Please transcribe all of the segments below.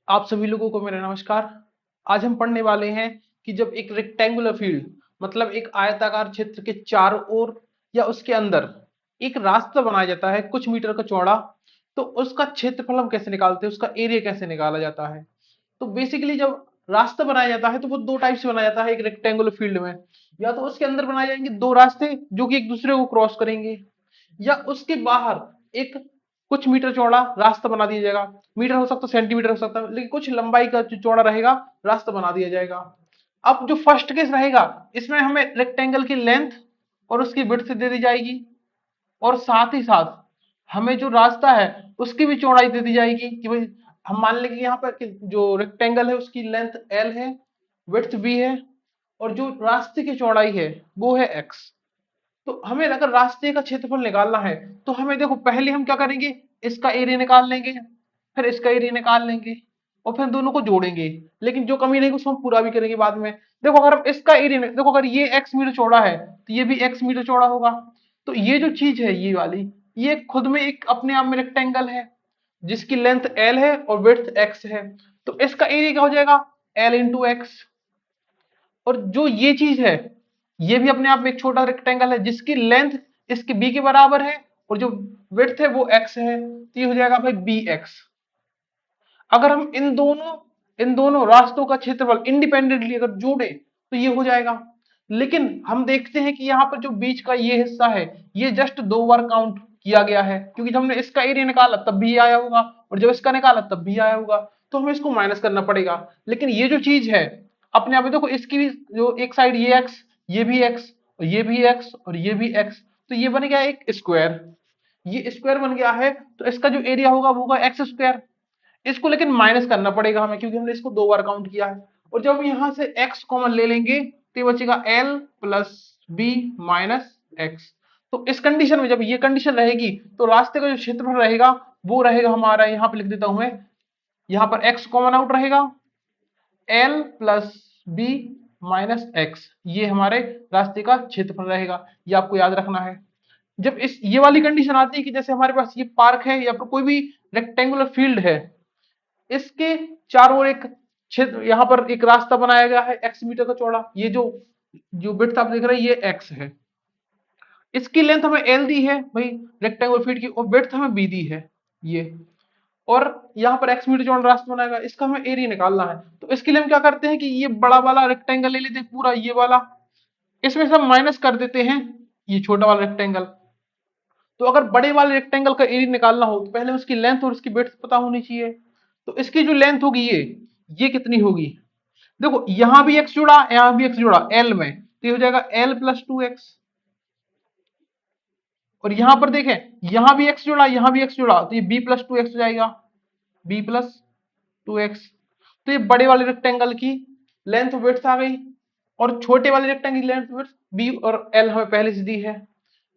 आप सभी लोगों को मेरा नमस्कार। आज हम पढ़ने वाले हैं कि जब एक रेक्टेंगुलर फील्ड मतलब एक आयताकार क्षेत्र के चारों ओर या उसके अंदर एक रास्ता बनाया जाता है कुछ मीटर का चौड़ा, तो उसका क्षेत्रफल हम कैसे निकालते हैं, उसका एरिया कैसे निकाला जाता है। तो बेसिकली जब रास्ता बनाया जाता है तो वो दो टाइप से बनाया जाता है एक रेक्टेंगुलर फील्ड में। या तो उसके अंदर बनाए जाएंगे दो रास्ते जो कि एक दूसरे को क्रॉस करेंगे, या उसके बाहर एक कुछ मीटर चौड़ा रास्ता बना दिया जाएगा। मीटर हो सकता है, सेंटीमीटर हो सकता है, लेकिन कुछ लंबाई का जो चौड़ा रहेगा रास्ता बना दिया जाएगा। अब जो फर्स्ट केस रहेगा इसमें हमें रेक्टेंगल की लेंथ और उसकी विड्थ दे दी जाएगी, और साथ ही साथ हमें जो रास्ता है उसकी भी चौड़ाई दे दी जाएगी कि भाई हम मान लें कि यहाँ पर कि जो रेक्टेंगल है उसकी लेंथ एल है, विड्थ बी है, और जो रास्ते की चौड़ाई है वो है एक्स। तो हमें अगर रास्ते का क्षेत्रफल निकालना है तो हमें देखो पहले हम क्या करेंगे, इसका एरिया निकाल लेंगे, फिर इसका एरिया निकाल लेंगे, और फिर दोनों को जोड़ेंगे। लेकिन जो कमी रहेगी उसको हम पूरा भी करेंगे बाद में। देखो अगर हम इसका एरिया देखो, अगर ये एक्स मीटर चौड़ा है तो ये भी एक्स मीटर चौड़ा होगा। तो ये जो चीज है ये वाली, ये खुद में एक अपने आप में रेक्टेंगल है जिसकी लेंथ एल है और विड्थ एक्स है। तो इसका एरिया क्या हो जाएगा, एल इंटू एक्स। और जो ये चीज है ये भी अपने आप में एक छोटा रेक्टेंगल है जिसकी लेंथ इसके बी के बराबर है, और जो विड्थ है वो एक्स है, तो ये हो जाएगा भाई बी एक्स। अगर हम इन दोनों रास्तों का क्षेत्रफल इंडिपेंडेंटली अगर जोड़े तो ये हो जाएगा। लेकिन हम देखते हैं कि यहाँ पर जो बीच का ये हिस्सा है ये जस्ट दो बार काउंट किया गया है, क्योंकि जब हमने इसका एरिया निकाला तब भी आया होगा और जब इसका निकाला तब भी आया होगा। तो हमें इसको माइनस करना पड़ेगा। लेकिन ये जो चीज है अपने आप में देखो, इसकी भी जो एक साइड ये एक्स, ये भी एक्स, और ये भी एक्स, और ये भी एक्स, तो ये बन गया एक स्क्वायर। ये स्क्वायर बन गया है, तो इसका जो एरिया होगा वो होगा एक्स स्क्वायर। इसको लेकिन माइनस करना पड़ेगा हमें क्योंकि हमने इसको दो बार काउंट किया है। और जब हम यहां से x कॉमन ले लेंगे तो ये बचेगा l plus B minus x. तो इस कंडीशन में जब ये कंडीशन रहेगी तो रास्ते का जो क्षेत्रफल रहेगा वो रहेगा हमारा, यहां पे लिख देता हूं मैं, यहां पर x कॉमन आउट रहेगा, l plus B minus x, ये हमारे रास्ते का क्षेत्रफल रहेगा। ये आपको याद रखना है। जब इस ये वाली कंडीशन आती है कि जैसे हमारे पास ये पार्क है या फिर कोई भी रेक्टेंगुलर फील्ड है, इसके चारों ओर एक क्षेत्र, यहां पर एक रास्ता बनाया गया है एक्स मीटर का चौड़ा। ये जो जो विड्थ आप देख रहे हैं ये एक्स है, इसकी लेंथ हमें एल दी है भाई रेक्टेंगुलर फीट की, और विड्थ हमें बी दी है ये। और यहाँ पर एक्स मीटर चौड़ा रास्ता बनाएगा, इसका हमें एरिया निकालना है। तो इसके लिए हम क्या करते हैं कि ये बड़ा वाला रेक्टेंगल ले लेते हैं पूरा ये वाला, इसमें से हम माइनस कर देते हैं ये छोटा वाला रेक्टेंगल। तो अगर बड़े वाले रेक्टेंगल का एरिया निकालना हो तो पहले उसकी लेंथ और उसकी विड्थ पता होनी चाहिए। तो इसकी जो लेंथ होगी ये कितनी होगी, देखो यहां भी एक्स जुड़ा यहां भी एक्स जुड़ा एल में, तो ये हो जाएगा एल प्लस टू एक्स। और यहां पर देखें यहां भी एक्स जुड़ा यहां भी एक्स जुड़ा, तो ये बी प्लस टू एक्स हो जाएगा, बी प्लस टू एक्स। तो ये बड़े वाले रेक्टेंगल की लेंथ विड्थ आ गई, और छोटे वाले रेक्टेंगल की लेंथ विड्थ बी और एल हमें पहले से दी है।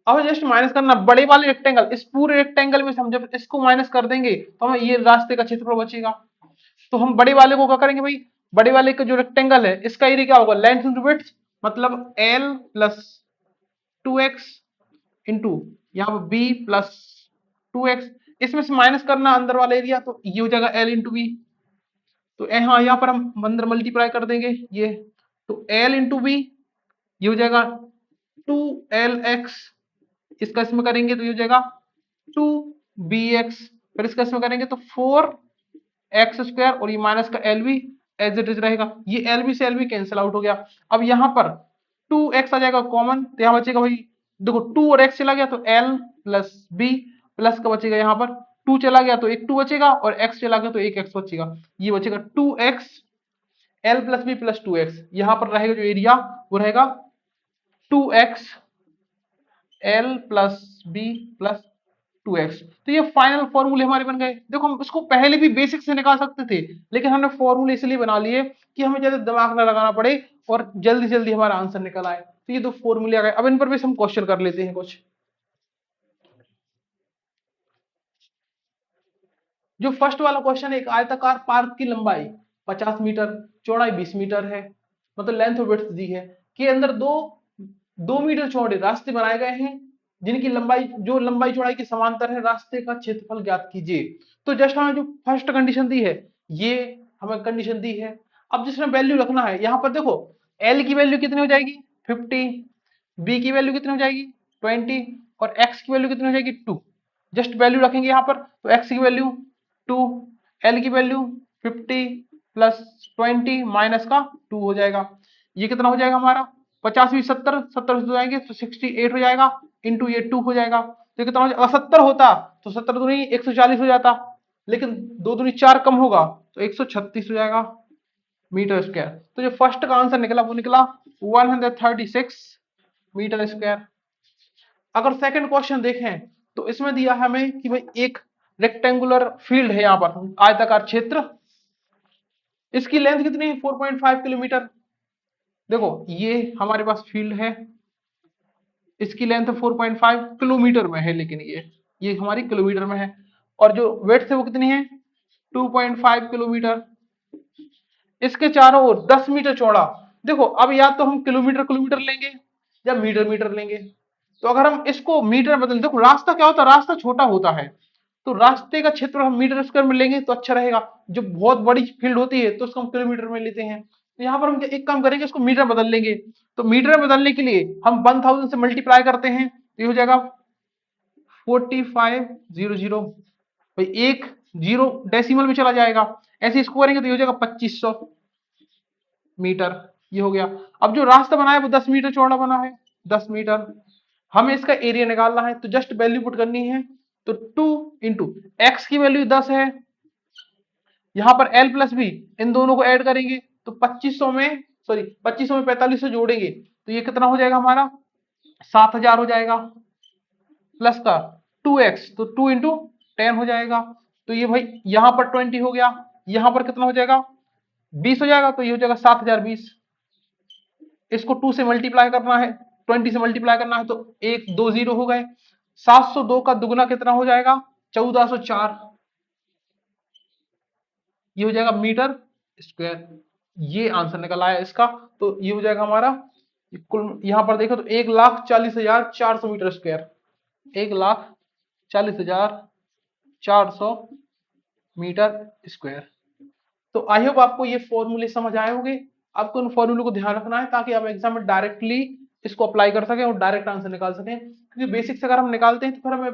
अब जस्ट माइनस करना बड़े वाले रेक्टेंगल, इस पूरे रेक्टेंगल में से हम जब इसको माइनस कर देंगे तो हमें ये रास्ते का क्षेत्रफल बचेगा। तो हम बड़े वाले को क्या करेंगे भाई, बड़े वाले का जो रेक्टेंगल है इसका एरिया क्या होगा, लेंथ इंटू विड्थ, मतलब L plus two x into यहाँ पर बी प्लस टू एक्स। इसमें से माइनस करना अंदर वाला एरिया, तो ये हो जाएगा एल इंटू बी। तो हाँ यहाँ पर हम अंदर मल्टीप्लाई कर देंगे ये, तो एल इंटू बी, ये हो जाएगा टू एल एक्स। इसका इसमें करेंगे तो ये हो जाएगा टू बी एक्स, फिर इसका इसमें करेंगे तो फोर एक्स स्क्वायर, और ये माइनस का एल भी एज इट इज रहेगा, ये एल बी से एल बी कैंसिल आउट हो गया। अब यहाँ पर टू एक्स आ जाएगा कॉमन, तो यहाँ बचेगा भाई, देखो टू और एक्स चला गया तो एल प्लस बी, प्लस का बचेगा यहाँ पर टू चला गया तो एक टू बचेगा, और एक्स चला गया तो एक एक्स बचेगा, ये बचेगा two x l plus b plus two x. यहाँ पर रहेगा जो एरिया वो रहेगा two x l plus b plus two x. तो ये फाइनल फॉर्मूले हमारे बन गए। देखो हम इसको पहले भी बेसिक से निकाल सकते थे, लेकिन हमने फॉर्मूले इसलिए बना लिए कि हमें ज्यादा दिमाग ना लगाना पड़े और जल्दी जल्दी हमारा आंसर निकल आए। तो ये दो फॉर्मूले आ गए। अब इन पर भी हम क्वेश्चन कर लेते हैं कुछ। जो फर्स्ट वाला क्वेश्चन है, एक आयताकार पार्क की लंबाई 50 मीटर, चौड़ाई 20 मीटर है, मतलब लेंथ और विड्थ दी है, के अंदर दो 2 मीटर चौड़े रास्ते बनाए गए हैं जिनकी लंबाई चौड़ाई के समांतर है, रास्ते का क्षेत्रफल ज्ञात कीजिए। तो जस्ट हमें जो फर्स्ट कंडीशन दी है ये हमें कंडीशन दी है। अब जिसमें वैल्यू रखना है, यहाँ पर देखो एल की वैल्यू कितनी हो जाएगी 50, बी की वैल्यू कितनी हो जाएगी 20 और एक्स की वैल्यू कितनी हो जाएगी 2। जस्ट वैल्यू रखेंगे यहाँ पर, तो एक्स की वैल्यू 2, एल की वैल्यू 50 प्लस 20 माइनस का 2 हो जाएगा। ये कितना हो जाएगा हमारा 50 भी 70, 70 से जाएंगे तो 68 हो जाएगा, इंटू ये 2 हो जाएगा। तो ये कितना हो जाएगा, 70 होता तो 70 दूनी 140 हो जाता, लेकिन 2 दूनी 4 कम होगा तो 136 हो जाएगा मीटर स्क्वायर। तो जो फर्स्ट का आंसर निकला वो निकला 136 मीटर स्क्वायर। अगर सेकंड क्वेश्चन देखें तो इसमें दिया है हमें कि भाई एक रेक्टेंगुलर फील्ड है, यहाँ पर आयताकार क्षेत्र, इसकी लेंथ कितनी है 4.5 किलोमीटर। देखो ये हमारे पास फील्ड है, इसकी लेंथ 4.5 किलोमीटर में है, लेकिन ये हमारी किलोमीटर में है, और जो वेट है वो कितनी है 2.5 किलोमीटर। इसके चारों ओर 10 मीटर चौड़ा। देखो अब या तो हम किलोमीटर किलोमीटर लेंगे या मीटर मीटर लेंगे। तो अगर हम इसको मीटर में बदल, देखो रास्ता क्या होता है, रास्ता छोटा होता है, तो रास्ते का क्षेत्र हम मीटर स्क्वायर में लेंगे तो अच्छा रहेगा। जो बहुत बड़ी फील्ड होती है तो उसको हम किलोमीटर में लेते हैं। तो यहाँ पर हम एक काम करेंगे, इसको मीटर बदल लेंगे। तो मीटर में बदलने के लिए हम 1000 से मल्टीप्लाई करते हैं, तो ये हो जाएगा 4500। भाई एक जीरो डेसिमल में चला जाएगा, ऐसे इसको करेंगे तो ये हो जाएगा 2500 मीटर। ये हो गया। अब जो रास्ता बना है वो 10 मीटर चौड़ा बना है, 10 मीटर। हमें इसका एरिया निकालना है, तो जस्ट वैल्यू पुट करनी है। तो 2 इंटू एक्स की वैल्यू 10 है, यहां पर एल प्लस बी, इन दोनों को ऐड करेंगे तो 2500 में, सॉरी 2500 में 4500 जोड़ेंगे तो ये कितना हो जाएगा हमारा 7000 हो जाएगा, प्लस का 2x तो 2 इंटू 10 हो जाएगा। तो ये भाई यहां पर 20 हो गया, यहां पर कितना हो जाएगा 20 हो जाएगा, तो ये हो जाएगा 7020। इसको 2 से मल्टीप्लाई करना है, 20 से मल्टीप्लाई करना है, तो एक दो जीरो हो गए। 702 का दुगना कितना हो जाएगा 1404, ये हो जाएगा मीटर स्क्वायर। ये आंसर निकल आया इसका। तो ये हो जाएगा हमारा कुल, यहां पर देखो तो 1,40,400 मीटर स्क्वायर, 1,40,400 मीटर स्क्वायर। तो आई होप आपको ये फॉर्मूले समझ आए होंगे। आपको उन फॉर्मूलों को ध्यान रखना है ताकि आप एग्जाम में डायरेक्टली इसको अप्लाई कर सकें और डायरेक्ट आंसर निकाल सकें। क्योंकि बेसिक्स अगर हम निकालते हैं तो फिर हमें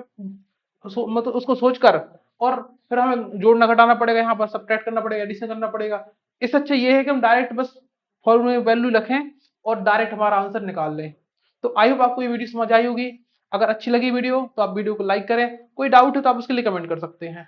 मतलब उसको सोचकर और फिर हमें जोड़ना घटाना पड़ेगा, यहाँ पर सब्ट्रैक्ट करना पड़ेगा, एडिशन करना पड़ेगा। इससे अच्छा ये है कि हम डायरेक्ट बस फॉर्मूले में वैल्यू रखें और डायरेक्ट हमारा आंसर निकाल लें। तो आई होप आपको ये वीडियो समझ आई होगी। अगर अच्छी लगी वीडियो तो आप वीडियो को लाइक करें, कोई डाउट है तो आप उसके लिए कमेंट कर सकते हैं।